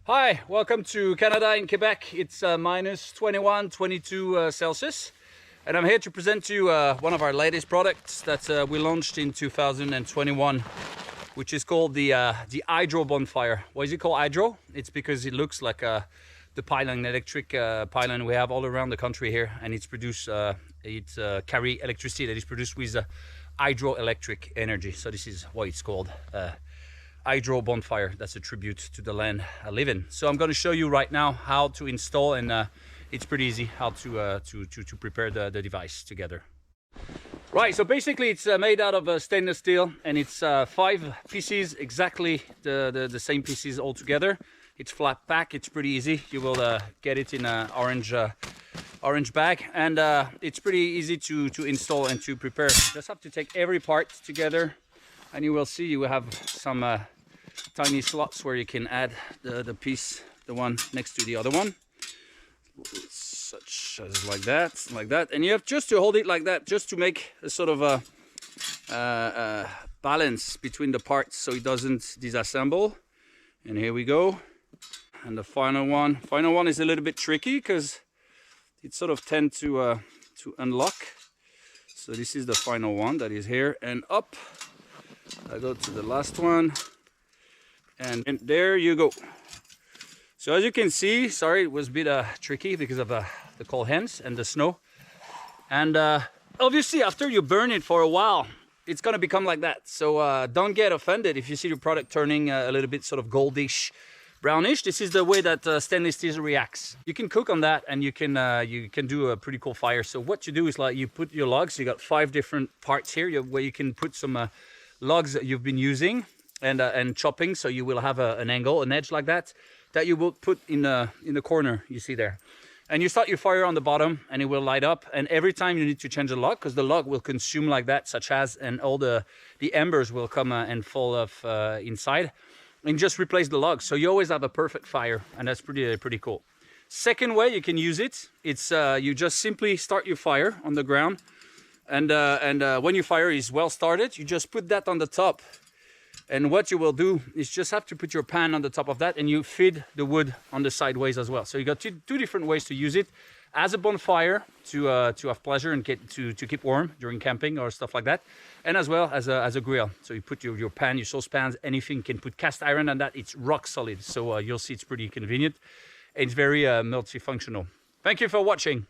Hi, welcome to Canada in Quebec. It's minus 21, 22 Celsius. And I'm here to present to you one of our latest products that we launched in 2021, which is called the HydroBonfire. Why is it called hydro? It's because it looks like the pylon, electric pylon we have all around the country here, and it's produced, it carry electricity that is produced with hydroelectric energy. So this is why it's called HydroBonfire. That's a tribute to the land I live in. So I'm going to show you right now how to install, and it's pretty easy how to prepare the device together. Right, so basically it's made out of stainless steel, and it's 5 pieces, exactly the same pieces all together. It's flat pack, it's pretty easy. You will get it in an orange bag, and it's pretty easy to install and to prepare. You just have to take every part together, and you will see you will have some tiny slots where you can add the piece, the one next to the other one, such as like that, and you have just to hold it like that, just to make a sort of a balance between the parts so it doesn't disassemble. And here we go. And the final one is a little bit tricky because it sort of tends to unlock. So this is the final one that is here, and up I go to the last one, and there you go. So as you can see, sorry, it was a bit tricky because of the cold hands and the snow. And obviously after you burn it for a while, it's gonna become like that. So don't get offended if you see your product turning a little bit sort of goldish, brownish. This is the way that stainless steel reacts. You can cook on that, and you can do a pretty cool fire. So what you do is, like, you put your logs. You got 5 different parts here where you can put some logs that you've been using and chopping, so you will have an angle, an edge like that you will put in the corner you see there. And you start your fire on the bottom, and it will light up, and every time you need to change the log, because the log will consume like that, such as, and all the embers will come and fall off inside, and just replace the log. So you always have a perfect fire, and that's pretty cool. Second way you can use it, it's you just simply start your fire on the ground, and when your fire is well started, you just put that on the top. And what you will do is just have to put your pan on the top of that, and you feed the wood on the sideways as well. So you got two different ways to use it: as a bonfire to have pleasure and to keep warm during camping or stuff like that, and as well as a grill. So you put your pan, your saucepans, anything. You can put cast iron on that. It's rock solid. So you'll see it's pretty convenient, and it's very multifunctional. Thank you for watching.